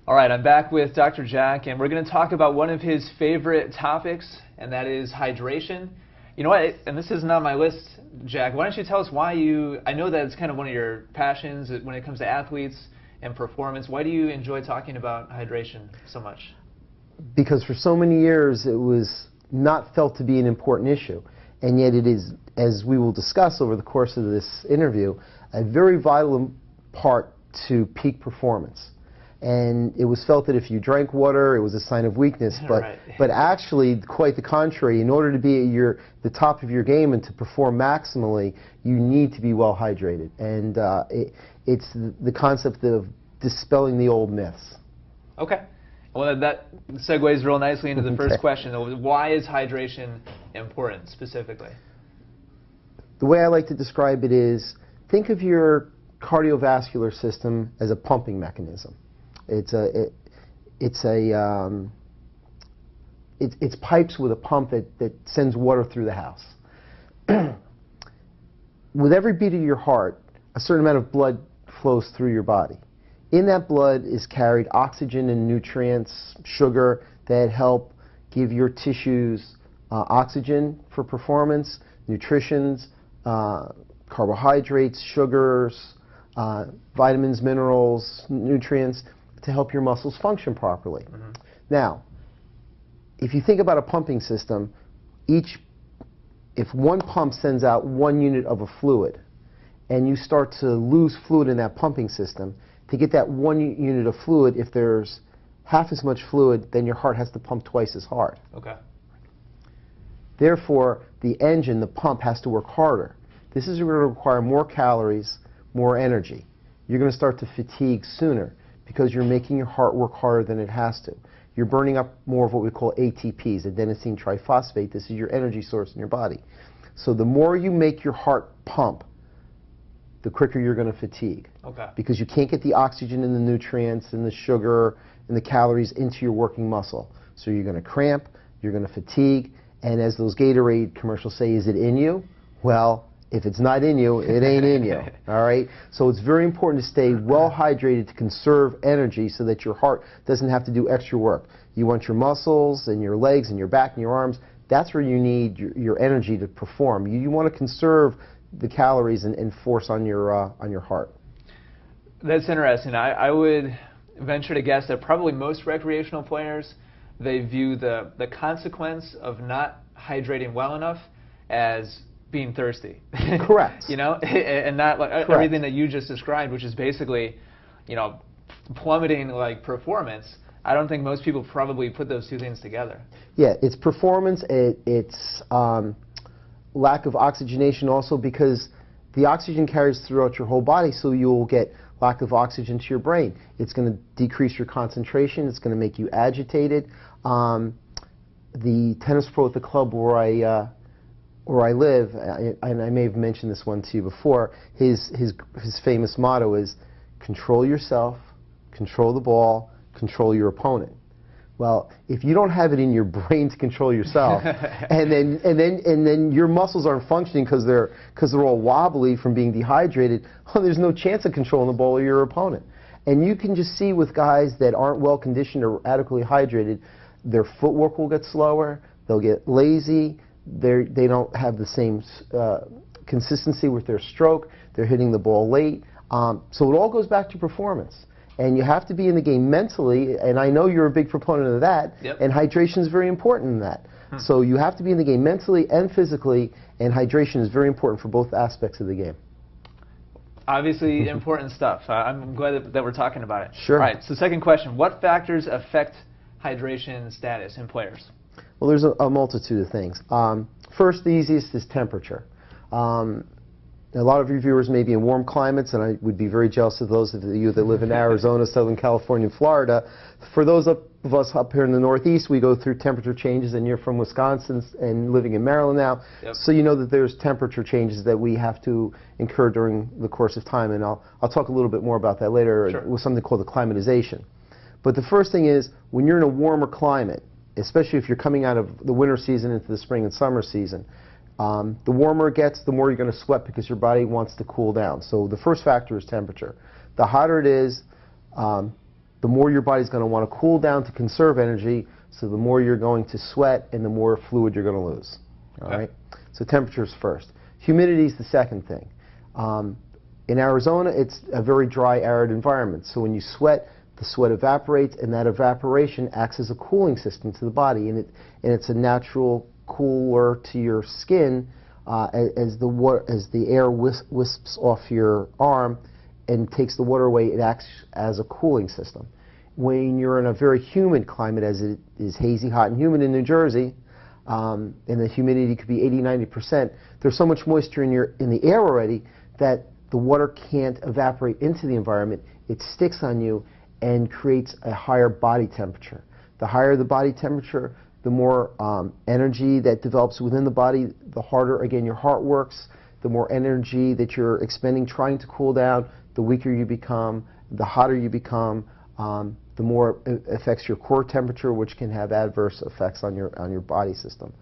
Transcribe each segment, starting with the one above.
All right, I'm back with Dr. Jack, and we're going to talk about one of his favorite topics, and that is hydration. You know what, and this isn't on my list, Jack, why don't you tell us why I know that it's kind of one of your passions when it comes to athletes and performance. Why do you enjoy talking about hydration so much? Because for so many years it was not felt to be an important issue, and yet it is, as we will discuss over the course of this interview, a very vital part to peak performance. And it was felt that if you drank water, it was a sign of weakness. But, right. but actually, quite the contrary. In order to be at the top of your game and to perform maximally, you need to be well hydrated. And it's the concept of dispelling the old myths. Okay. Well, that segues real nicely into the first question. Why is hydration important specifically? The way I like to describe it is, think of your cardiovascular system as a pumping mechanism. It's pipes with a pump that sends water through the house. With every beat of your heart, a certain amount of blood flows through your body. In that blood is carried oxygen and nutrients, sugar, that help give your tissues oxygen for performance, nutritions, carbohydrates, sugars, vitamins, minerals, nutrients, to help your muscles function properly. Mm-hmm. Now, if you think about a pumping system, if one pump sends out 1 unit of a fluid, and you start to lose fluid in that pumping system, to get that 1 unit of fluid, if there's half as much fluid, then your heart has to pump twice as hard. Okay. Therefore, the engine, the pump, has to work harder. This is going to require more calories, more energy. You're going to start to fatigue sooner because you're making your heart work harder than it has to. You're burning up more of what we call ATPs, adenosine triphosphate. This is your energy source in your body. So the more you make your heart pump, the quicker you're going to fatigue. Okay. Because you can't get the oxygen and the nutrients and the sugar and the calories into your working muscle. So you're going to cramp, you're going to fatigue, and as those Gatorade commercials say, is it in you? Well, if it's not in you, it ain't in you. All right? So it's very important to stay well hydrated to conserve energy so that your heart doesn't have to do extra work. You want your muscles and your legs and your back and your arms. That's where you need your energy to perform. You want to conserve the calories and force on your heart. That's interesting. I would venture to guess that probably most recreational players, they view the consequence of not hydrating well enough as being thirsty. Correct. You know, and not like everything that you just described, which is basically, you know, plummeting like performance. I don't think most people probably put those two things together. Yeah, it's performance. It's lack of oxygenation also, because the oxygen carries throughout your whole body, so you'll get lack of oxygen to your brain. It's going to decrease your concentration. It's going to make you agitated. The tennis pro at the club where I live, and I may have mentioned this one to you before, his famous motto is, control yourself, control the ball, control your opponent. Well, if you don't have it in your brain to control yourself, and then your muscles aren't functioning because they're all wobbly from being dehydrated, well, there's no chance of controlling the ball or your opponent. And you can just see with guys that aren't well conditioned or adequately hydrated, their footwork will get slower, they'll get lazy, they don't have the same consistency with their stroke, they're hitting the ball late. So it all goes back to performance. And you have to be in the game mentally, and I know you're a big proponent of that, yep. And hydration is very important in that. So you have to be in the game mentally and physically, and hydration is very important for both aspects of the game. Obviously important stuff. I'm glad that we're talking about it. Sure. All right, so second question, what factors affect hydration status in players? Well, there's a multitude of things. First, the easiest is temperature. A lot of your viewers may be in warm climates, and I would be very jealous of those of you that live in Arizona, Southern California, and Florida. For those of us up here in the Northeast, we go through temperature changes, and you're from Wisconsin and living in Maryland now, yep. So you know that there's temperature changes that we have to incur during the course of time, and I'll talk a little bit more about that later. Sure. With something called acclimatization. But the first thing is, when you're in a warmer climate, especially if you're coming out of the winter season into the spring and summer season, the warmer it gets, the more you're going to sweat because your body wants to cool down. So the first factor is temperature. The hotter it is, the the more your body's going to want to cool down to conserve energy, so the more you're going to sweat and the more fluid you're going to lose. All right? So temperature's first. Humidity is the second thing. In Arizona, it's a very dry, arid environment. So when you sweat, the sweat evaporates, and that evaporation acts as a cooling system to the body, and it's a natural cooler to your skin as the air wisps off your arm and takes the water away. It acts as a cooling system. When you're in a very humid climate, as it is hazy, hot, and humid in New Jersey, and the humidity could be 80–90%, there's so much moisture in the air already that the water can't evaporate into the environment. It sticks on you and creates a higher body temperature. The higher the body temperature, the more energy that develops within the body, the harder, again, your heart works, the more energy that you're expending trying to cool down, the weaker you become, the hotter you become, the more it affects your core temperature, which can have adverse effects on your body system.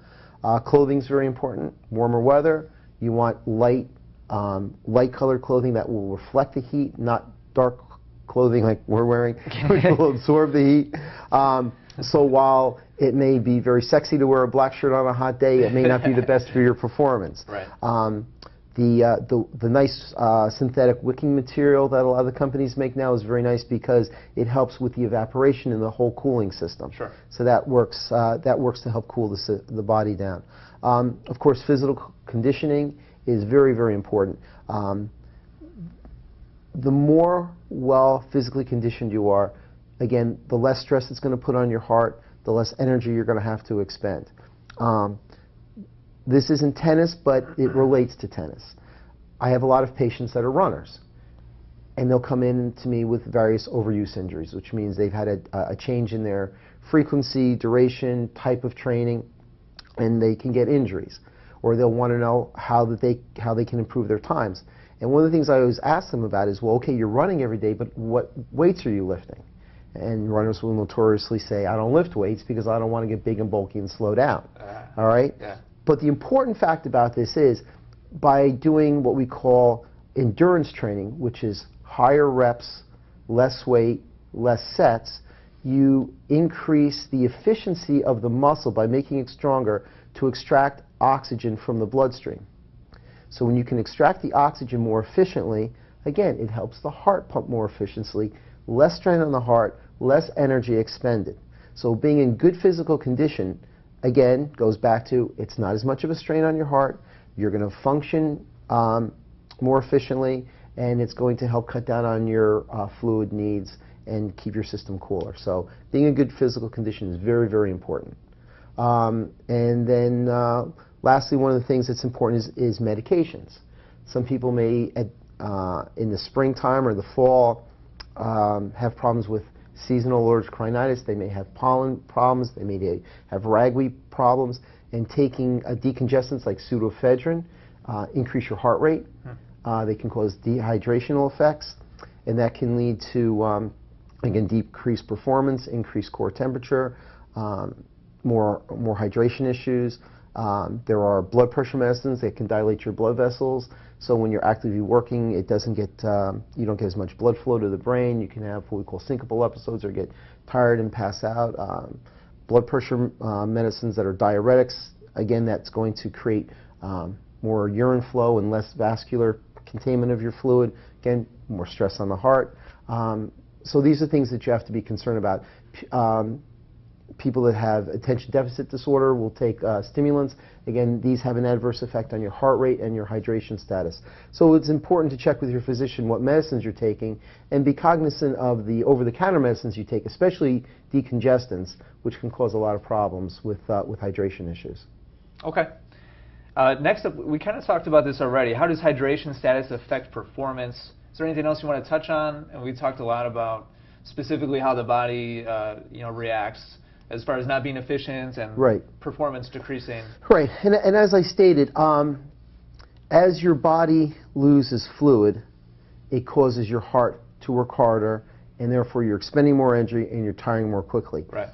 Clothing is very important. Warmer weather, you want light colored clothing that will reflect the heat, not dark clothing like we're wearing, which will absorb the heat. So while it may be very sexy to wear a black shirt on a hot day, it may not be the best for your performance. Right. The nice synthetic wicking material that a lot of the companies make now is very nice because it helps with the evaporation in the whole cooling system. Sure. So that works to help cool the body down. Of course, physical conditioning is very, very important. The more well physically conditioned you are, again, the less stress it's going to put on your heart, the less energy you're going to have to expend. This isn't tennis, but it relates to tennis. I have a lot of patients that are runners, and they'll come in to me with various overuse injuries, which means they've had a change in their frequency, duration, type of training, and they can get injuries. Or they'll want to know how they can improve their times. And one of the things I always ask them about is, well, okay, you're running every day, but what weights are you lifting? And runners will notoriously say, I don't lift weights because I don't want to get big and bulky and slow down. All right? Yeah. But the important fact about this is, by doing what we call endurance training, which is higher reps, less weight, less sets, you increase the efficiency of the muscle by making it stronger to extract oxygen from the bloodstream. So when you can extract the oxygen more efficiently, again, it helps the heart pump more efficiently, less strain on the heart, less energy expended. So being in good physical condition, again, goes back to it's not as much of a strain on your heart, you're going to function more efficiently, and it's going to help cut down on your fluid needs and keep your system cooler. So being in good physical condition is very, very important. And then lastly, one of the things that's important is medications. Some people may, in the springtime or the fall, have problems with seasonal allergic rhinitis. They may have pollen problems. They may have ragweed problems. And taking decongestants like pseudoephedrine increase your heart rate. They can cause dehydrational effects, and that can lead to, again, decreased performance, increased core temperature, more hydration issues. There are blood pressure medicines that can dilate your blood vessels. So when you're actively working, it doesn't get you don't get as much blood flow to the brain. You can have what we call syncopal episodes or get tired and pass out. Blood pressure medicines that are diuretics, again, that's going to create more urine flow and less vascular containment of your fluid. Again, more stress on the heart. So these are things that you have to be concerned about. People that have attention deficit disorder will take stimulants. Again, these have an adverse effect on your heart rate and your hydration status. So it's important to check with your physician what medicines you're taking and be cognizant of the over-the-counter medicines you take, especially decongestants, which can cause a lot of problems with hydration issues. Okay. Next up, we kind of talked about this already. How does hydration status affect performance? Is there anything else you want to touch on? And we talked a lot about specifically how the body reacts as far as not being efficient and performance decreasing. Right, and as I stated, as your body loses fluid, it causes your heart to work harder, and therefore you're expending more energy and you're tiring more quickly. Right.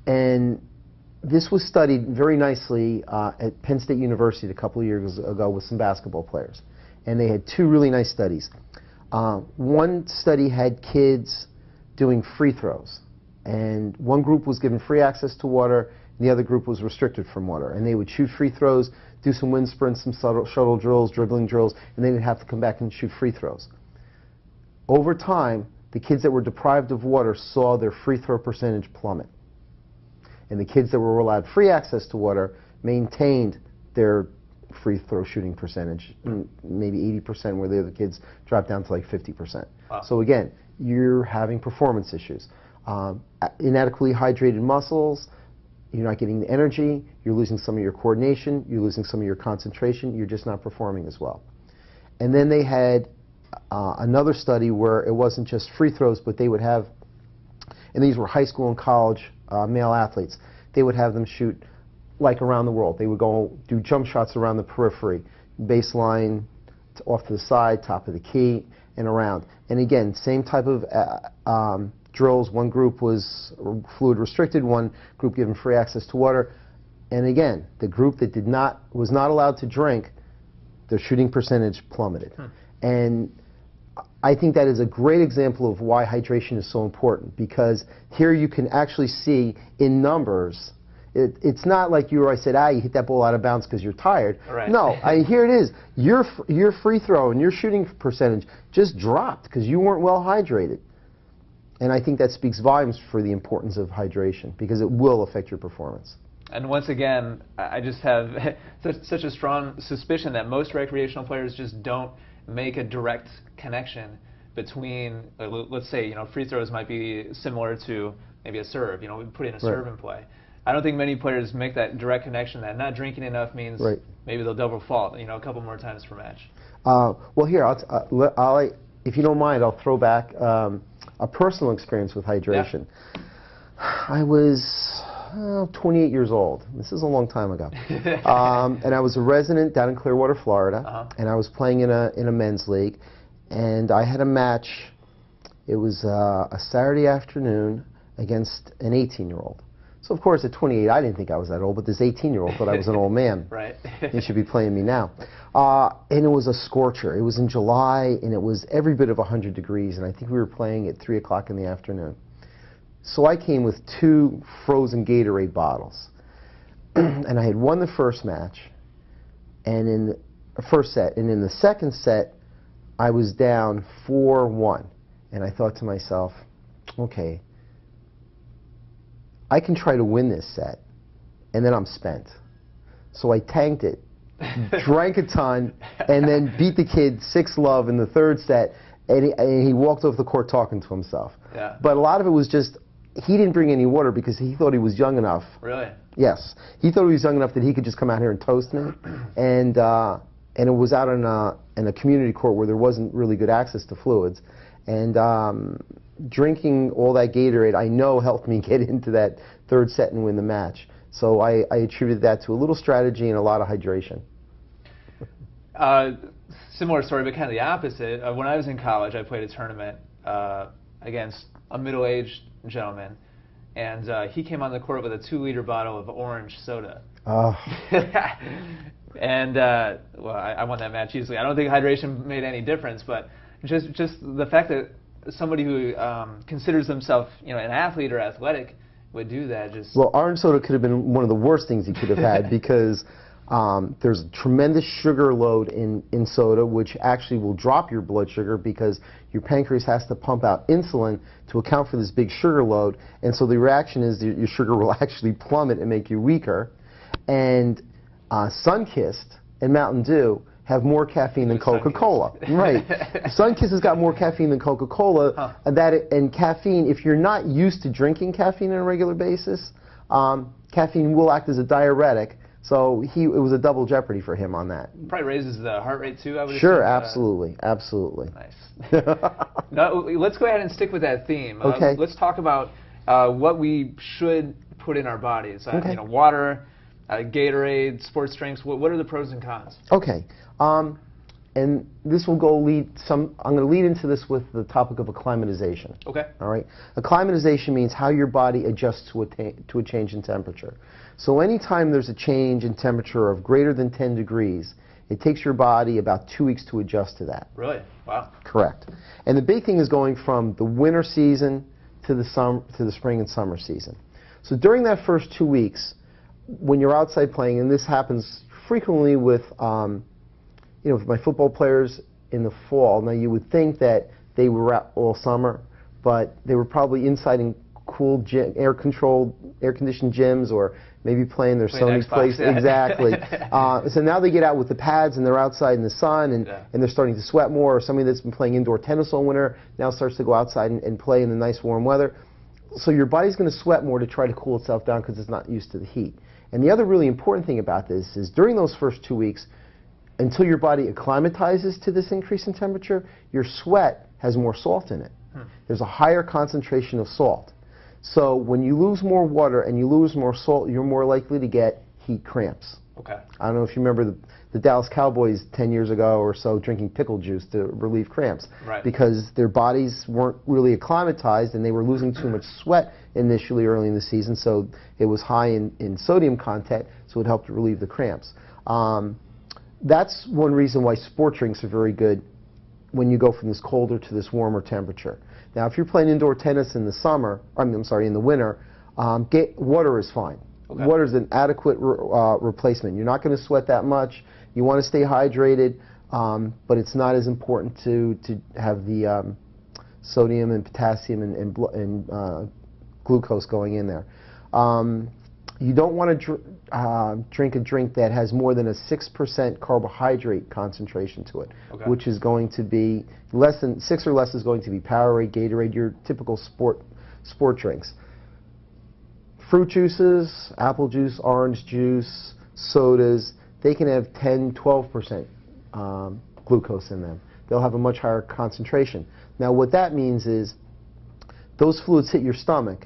And this was studied very nicely at Penn State University a couple of years ago with some basketball players. And they had two really nice studies. One study had kids doing free throws. And one group was given free access to water, and the other group was restricted from water. And they would shoot free throws, do some wind sprints, some shuttle drills, dribbling drills, and then they'd have to come back and shoot free throws. Over time, the kids that were deprived of water saw their free throw percentage plummet. And the kids that were allowed free access to water maintained their free throw shooting percentage, maybe 80%, where the other kids dropped down to like 50%. Wow. So again, you're having performance issues. Inadequately hydrated muscles, you're not getting the energy, you're losing some of your coordination, you're losing some of your concentration, you're just not performing as well. And then they had another study where it wasn't just free throws, but they would have, and these were high school and college male athletes, they would have them shoot like around the world. They would go do jump shots around the periphery, baseline, off to the side, top of the key, and around. And again, same type of drills. One group was fluid restricted, one group given free access to water. And again, the group that was not allowed to drink, their shooting percentage plummeted. And I think that is a great example of why hydration is so important, because here you can actually see in numbers. It's not like you or I said, you hit that ball out of bounds because you're tired. Right. No, here it is. Your free throw and your shooting percentage just dropped because you weren't well hydrated. And I think that speaks volumes for the importance of hydration, because it will affect your performance. And once again, I just have such a strong suspicion that most recreational players just don't make a direct connection between, let's say, free throws might be similar to maybe a serve, putting a serve in play. I don't think many players make that direct connection that not drinking enough means maybe they'll double fault, a couple more times per match. Well, here, if you don't mind, I'll throw back a personal experience with hydration. Yeah. I was 28 years old. This is a long time ago. And I was a resident down in Clearwater, Florida, and I was playing in a men's league, and I had a match. It was a Saturday afternoon against an 18-year-old. So, of course, at 28, I didn't think I was that old, but this 18-year-old thought I was an old man. Right. He should be playing me now. And it was a scorcher. It was in July, and it was every bit of 100 degrees, and I think we were playing at 3 o'clock in the afternoon. So I came with 2 frozen Gatorade bottles. And I had won the first match, and in the first set. And in the second set, I was down 4-1. And I thought to myself, okay, I can try to win this set, and then I'm spent. So I tanked it, drank a ton, and then beat the kid 6-love in the third set, and he walked off the court talking to himself. Yeah. But a lot of it was just, he didn't bring any water because he thought he was young enough. Really? Yes. He thought he was young enough that he could just come out here and toast me. And it was out in a community court where there wasn't really good access to fluids. And drinking all that Gatorade, I know, helped me get into that third set and win the match. So I attributed that to a little strategy and a lot of hydration. Similar story, but kind of the opposite. When I was in college, I played a tournament against a middle-aged gentleman, and he came on the court with a 2-liter bottle of orange soda. Oh. And well, I won that match easily. I don't think hydration made any difference, but just the fact that somebody who considers themselves, an athlete or athletic would do that. Well, orange soda could have been one of the worst things he could have had because there's a tremendous sugar load in soda, which actually will drop your blood sugar because your pancreas has to pump out insulin to account for this big sugar load, and so the reaction is that your sugar will actually plummet and make you weaker. And Sunkist and Mountain Dew have more caffeine than Coca-Cola. Right. Sunkist has got more caffeine than Coca-Cola, and caffeine, if you're not used to drinking caffeine on a regular basis, caffeine will act as a diuretic. So it was a double jeopardy for him on that. Probably raises the heart rate too, I would Sure, assume. absolutely, absolutely. Nice. Now, let's go ahead and stick with that theme. Okay. Let's talk about what we should put in our bodies. Okay. Water, Gatorade, sports drinks. What are the pros and cons? Okay. And this will I'm going to lead into this with the topic of acclimatization. Okay. All right. Acclimatization means how your body adjusts to a change in temperature. So anytime there's a change in temperature of greater than 10 degrees, it takes your body about 2 weeks to adjust to that. Really? Wow. Correct. And the big thing is going from the winter season to the spring and summer season. So during that first 2 weeks, when you're outside playing, and this happens frequently with, with my football players in the fall. Now you would think that they were out all summer, but they were probably inside in cool air-conditioned gyms, or maybe playing their Sony place. Yeah. Exactly. So now they get out with the pads and they're outside in the sun, and they're starting to sweat more. Or somebody that's been playing indoor tennis all winter now starts to go outside and play in the nice warm weather. So your body's going to sweat more to try to cool itself down because it's not used to the heat. And the other really important thing about this is during those first 2 weeks, until your body acclimatizes to this increase in temperature, your sweat has more salt in it. There's a higher concentration of salt. So when you lose more water and you lose more salt, you're more likely to get heat cramps. Okay. I don't know if you remember the Dallas Cowboys 10 years ago or so drinking pickle juice to relieve cramps. Right. Because their bodies weren't really acclimatized and they were losing too much sweat initially early in the season, so it was high in sodium content, so it helped to relieve the cramps. That's one reason why sport drinks are very good when you go from this colder to this warmer temperature. Now, if you're playing indoor tennis in the summer, in the winter, water is fine. Okay. Water is an adequate replacement. You're not going to sweat that much. You want to stay hydrated, but it's not as important to have the sodium and potassium and glucose going in there. You don't want to drink a drink that has more than a 6% carbohydrate concentration to it, which is going to be less than 6 or less is going to be Powerade, Gatorade, your typical sport drinks. Fruit juices, apple juice, orange juice, sodas, they can have 10, 12% glucose in them. They'll have a much higher concentration. Now what that means is those fluids hit your stomach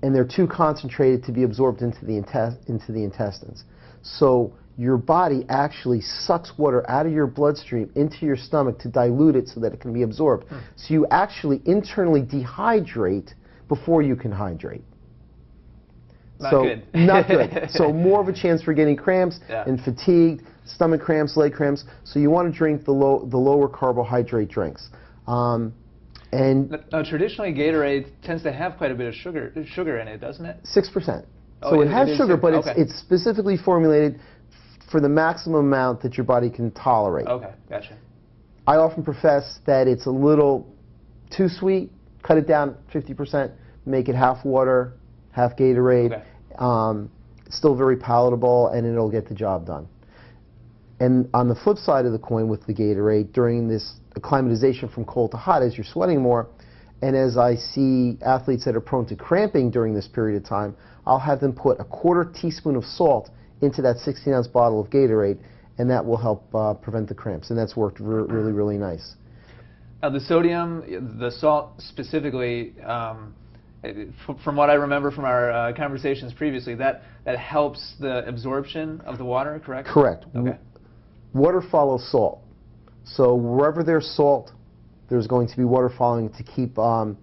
and they're too concentrated to be absorbed into the intestines. So your body actually sucks water out of your bloodstream into your stomach to dilute it so that it can be absorbed. So you actually internally dehydrate before you can hydrate. Not good. Not good. So more of a chance for getting cramps and fatigue, stomach cramps, leg cramps. So you want to drink the lower carbohydrate drinks. And now, traditionally, Gatorade tends to have quite a bit of sugar in it, doesn't it? 6%. So it has sugar, but it's specifically formulated for the maximum amount that your body can tolerate. Okay, gotcha. I often profess that it's a little too sweet. Cut it down 50%. Make it half water, half Gatorade. Okay. It's still very palatable, and it'll get the job done. And on the flip side of the coin with the Gatorade, during this acclimatization from cold to hot, as you're sweating more, and as I see athletes that are prone to cramping during this period of time, I'll have them put a 1/4 teaspoon of salt into that 16-ounce bottle of Gatorade, and that will help prevent the cramps, and that's worked really, really nice. Now the sodium, the salt specifically, from what I remember from our conversations previously, that helps the absorption of the water, correct? Correct. Okay. Water follows salt. So wherever there's salt, there's going to be water following to keep a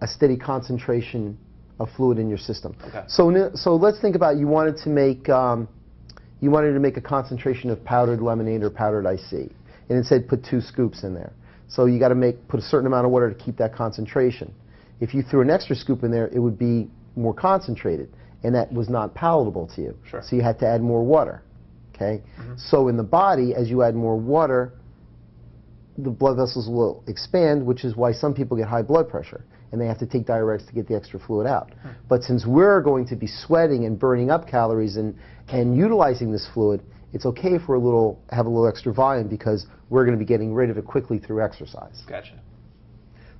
steady concentration of fluid in your system. Okay. So let's think about you wanted to make a concentration of powdered lemonade or powdered iced tea, and it said put 2 scoops in there. So you got to put a certain amount of water to keep that concentration. If you threw an extra scoop in there, it would be more concentrated, and that was not palatable to you. Sure. So you had to add more water. Okay? So in the body, as you add more water, the blood vessels will expand, which is why some people get high blood pressure, and they have to take diuretics to get the extra fluid out. But since we're going to be sweating and burning up calories and utilizing this fluid, it's okay if we're have a little extra volume because we're going to be getting rid of it quickly through exercise. Gotcha.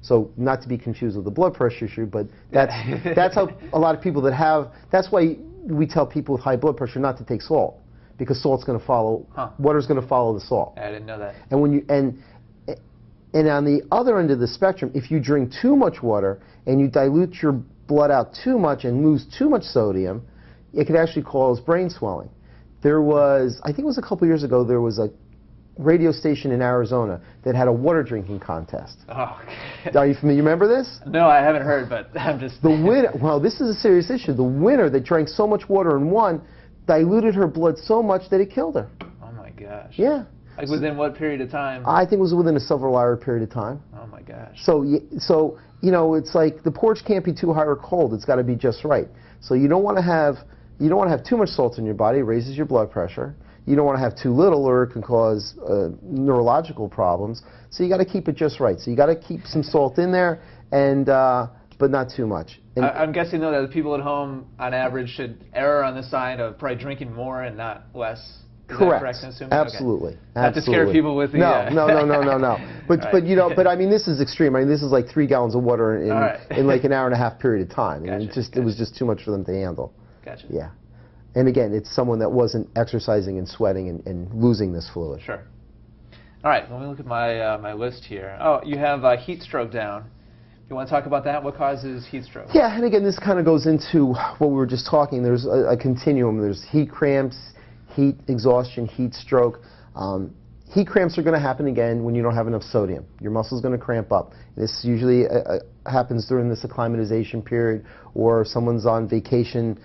So not to be confused with the blood pressure issue, but that's how a lot of people that's why we tell people with high blood pressure not to take salt, because salt's going to follow, water's going to follow the salt. I didn't know that. And when you and on the other end of the spectrum, if you drink too much water and you dilute your blood out too much and lose too much sodium, it could actually cause brain swelling. There was, I think it was a couple years ago, there was a radio station in Arizona that had a water drinking contest. Oh, okay. Are you familiar? You remember this? No, I haven't heard, but I'm just... The winner, well, this is a serious issue. The winner that drank so much water and won diluted her blood so much that it killed her. Oh my gosh. Yeah. Like within what period of time? I think it was within a several-hour period of time. Oh my gosh. So you know, it's like the porch can't be too hot or cold. It's got to be just right. So you don't want to have too much salt in your body. It raises your blood pressure. You don't want to have too little, or it can cause neurological problems. So you got to keep it just right. So you got to keep some salt in there, and but not too much. And I'm guessing though that the people at home, on average, should err on the side of probably drinking more and not less. Is correct. that correct in assuming? Absolutely. Okay. Not to scare people with the. No. But Right. but you know, but I mean, this is extreme. I mean, this is like 3 gallons of water in like an hour and a half period of time. Gotcha, It was just too much for them to handle. Gotcha. Yeah. And again, it's someone that wasn't exercising and sweating and losing this fluid. Sure. All right. Let me look at my my list here. Oh, you have heat stroke down. You want to talk about that? What causes heat stroke? Yeah, and again, this kind of goes into what we were just talking. There's a continuum. There's heat cramps, heat exhaustion, heat stroke. Heat cramps are going to happen again when you don't have enough sodium. Your muscle's going to cramp up. This usually happens during this acclimatization period, or someone's on vacation.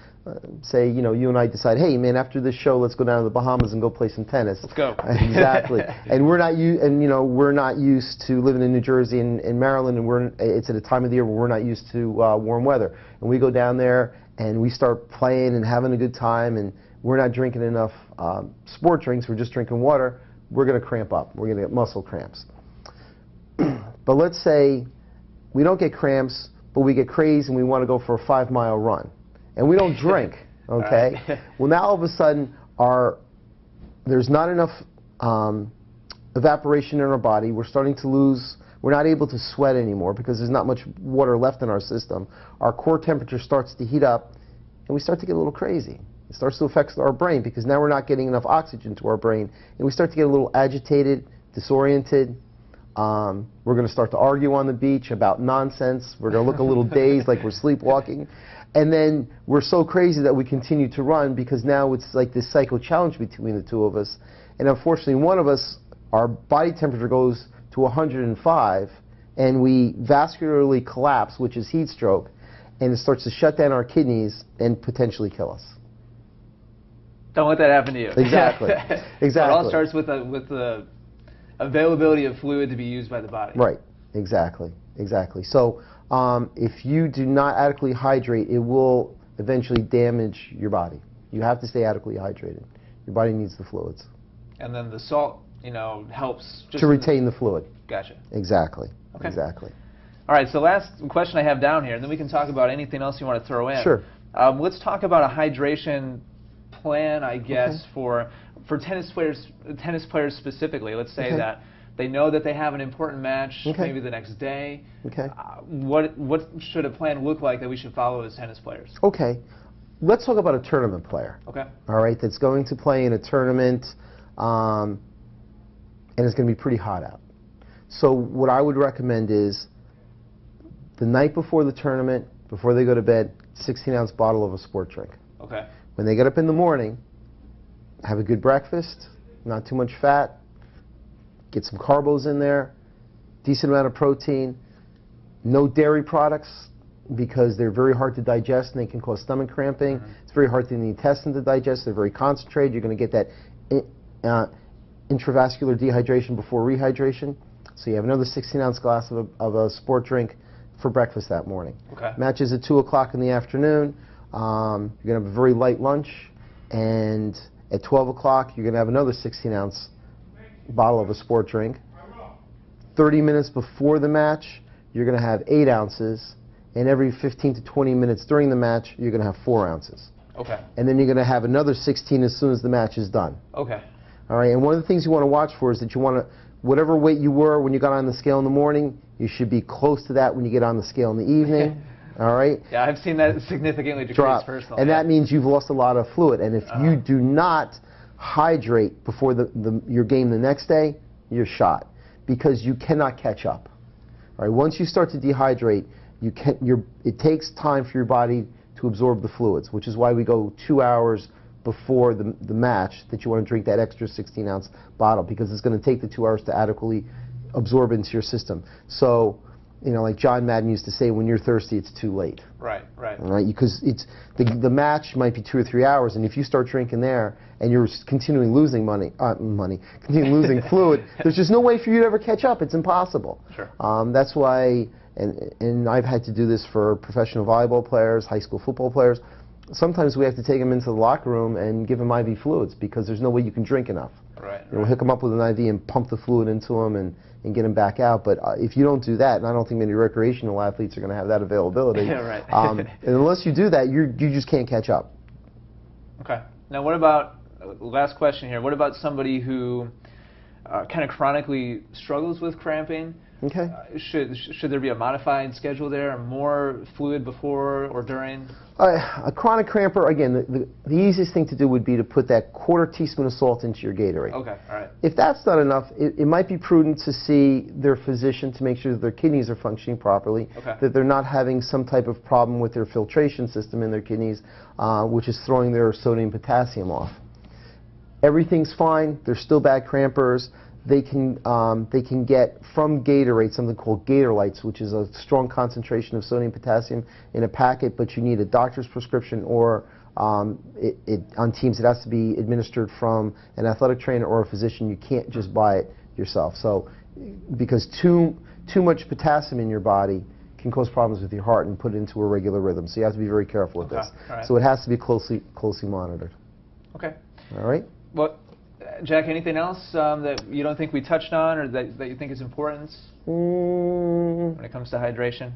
Say, you know, you and I decide, hey, man, after this show, let's go down to the Bahamas and go play some tennis. Let's go. Exactly. And we're not used to living in New Jersey and Maryland, and it's at a time of the year where we're not used to warm weather. And we go down there and we start playing and having a good time, and we're not drinking enough sport drinks. We're just drinking water. We're going to cramp up. We're going to get muscle cramps. But let's say we don't get cramps, but we get crazed and we want to go for a 5-mile run. And we don't drink, okay? Right. Well, now all of a sudden, there's not enough evaporation in our body. We're starting to lose, we're not able to sweat anymore because there's not much water left in our system. Our core temperature starts to heat up, and we start to get a little crazy. It starts to affect our brain because now we're not getting enough oxygen to our brain, and we start to get a little agitated, disoriented. We're going to start to argue on the beach about nonsense. We're going to look a little dazed, like we're sleepwalking. And then we're so crazy that we continue to run because now it's like this psycho challenge between the two of us. And unfortunately, one of us, our body temperature goes to 105, and we vascularly collapse, which is heat stroke, and it starts to shut down our kidneys and potentially kill us. Don't let that happen to you. Exactly. Exactly. So it all starts with the availability of fluid to be used by the body. Right. Exactly. Exactly. So if you do not adequately hydrate, it will eventually damage your body. You have to stay adequately hydrated. Your body needs the fluids. And then the salt, you know, helps just to retain the fluid. Gotcha. Exactly. Okay. Exactly. All right. So last question I have down here, and then we can talk about anything else you want to throw in. Sure. Let's talk about a hydration plan, I guess, okay. for tennis players specifically. Let's say okay. that they know that they have an important match, okay. maybe the next day. Okay. What should a plan look like that we should follow as tennis players? Okay. Let's talk about a tournament player. Okay. All right, that's going to play in a tournament, and it's going to be pretty hot out. So what I would recommend is the night before the tournament, before they go to bed, 16-ounce bottle of a sport drink. Okay. When they get up in the morning, have a good breakfast, not too much fat, get some carbos in there, decent amount of protein, no dairy products because they're very hard to digest and they can cause stomach cramping. Mm-hmm. It's very hard for the intestine to digest. They're very concentrated. You're going to get that intravascular dehydration before rehydration. So you have another 16-ounce glass of a sport drink for breakfast that morning. Okay. Matches at 2 o'clock in the afternoon. You're going to have a very light lunch, and at 12 o'clock you're going to have another 16-ounce bottle of a sport drink. 30 minutes before the match, you're going to have 8 ounces, and every 15 to 20 minutes during the match, you're going to have 4 ounces. Okay. And then you're going to have another 16 as soon as the match is done. Okay. All right, and one of the things you want to watch for is that you want to, whatever weight you were when you got on the scale in the morning, you should be close to that when you get on the scale in the evening. All right? Yeah, I've seen that significantly decrease Drop. personally. And yeah. that means you've lost a lot of fluid. And if you do not hydrate before your game the next day, you're shot because you cannot catch up. All right? Once you start to dehydrate, it takes time for your body to absorb the fluids, which is why we go 2 hours before the match that you want to drink that extra 16-ounce bottle because it's going to take the 2 hours to adequately absorb into your system. So, you know, like John Madden used to say, when you're thirsty, it's too late. Right, right. All right, because it's the match might be 2 or 3 hours, and if you start drinking there and you're continuing losing continuing losing fluid, there's just no way for you to ever catch up. It's impossible. Sure. That's why, and I've had to do this for professional volleyball players, high school football players. Sometimes we have to take them into the locker room and give them IV fluids because there's no way you can drink enough. Right. We'll hook them up with an IV and pump the fluid into them and get them back out. But if you don't do that, and I don't think many recreational athletes are going to have that availability, right. And unless you do that, you just can't catch up. Okay. Now, what about, last question here, what about somebody who kind of chronically struggles with cramping? Okay. Should there be a modified schedule there, more fluid before or during? A chronic cramper, again, the easiest thing to do would be to put that 1/4 teaspoon of salt into your Gatorade. Okay, all right. If that's not enough, it might be prudent to see their physician to make sure that their kidneys are functioning properly, okay, that they're not having some type of problem with their filtration system in their kidneys, which is throwing their sodium potassium off. Everything's fine. They're still bad crampers. They can get from Gatorade something called Gatorlights, which is a strong concentration of sodium potassium in a packet, but you need a doctor's prescription, or on teams it has to be administered from an athletic trainer or a physician. You can't just buy it yourself. So, because too much potassium in your body can cause problems with your heart and put it into a regular rhythm. So you have to be very careful with this. Right. So it has to be closely monitored. Okay. All right. Well, Jack, anything else that you don't think we touched on, or that you think is important when it comes to hydration?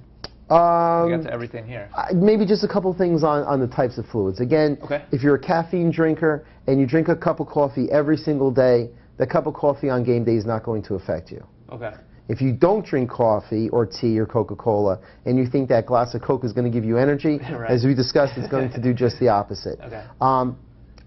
We got to everything here. Maybe just a couple things on the types of fluids. Again, okay, if you're a caffeine drinker and you drink a cup of coffee every single day, that cup of coffee on game day is not going to affect you. Okay. If you don't drink coffee or tea or Coca-Cola and you think that glass of Coke is going to give you energy, right, as we discussed, it's going to do just the opposite. Okay.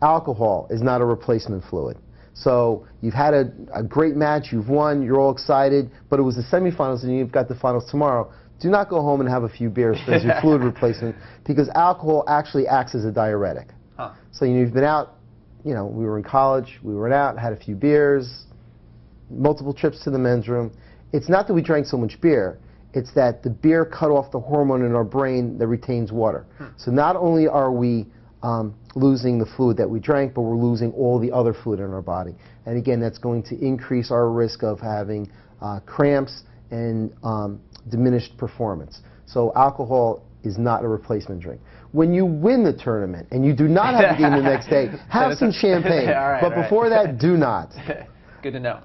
Alcohol is not a replacement fluid. So you've had a great match, you've won, you're all excited, but it was the semifinals and you've got the finals tomorrow. Do not go home and have a few beers as your fluid replacement, because alcohol actually acts as a diuretic. Huh. So you've been out, we were in college, we went out, had a few beers, multiple trips to the men's room. It's not that we drank so much beer, it's that the beer cut off the hormone in our brain that retains water. So not only are we losing the fluid that we drank, but we're losing all the other fluid in our body. And again, that's going to increase our risk of having cramps and diminished performance. So alcohol is not a replacement drink. When you win the tournament and you do not have the game the next day, have some champagne. But before that, do not. Good to know.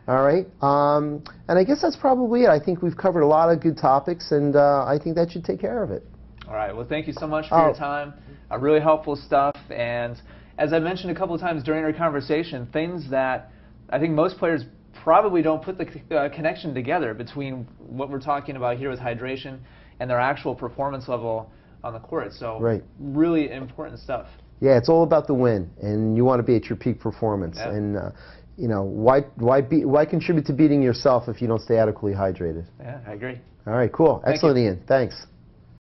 All right. And I guess that's probably it. I think we've covered a lot of good topics, and I think that should take care of it. All right. Well, thank you so much for your time. Really helpful stuff. And as I mentioned a couple of times during our conversation, things that I think most players probably don't put the connection together between what we're talking about here with hydration and their actual performance level on the court. So really important stuff. Yeah, it's all about the win, and you want to be at your peak performance. Yeah. And why contribute to beating yourself if you don't stay adequately hydrated? Yeah, I agree. All right, cool. Excellent, Ian. Thanks.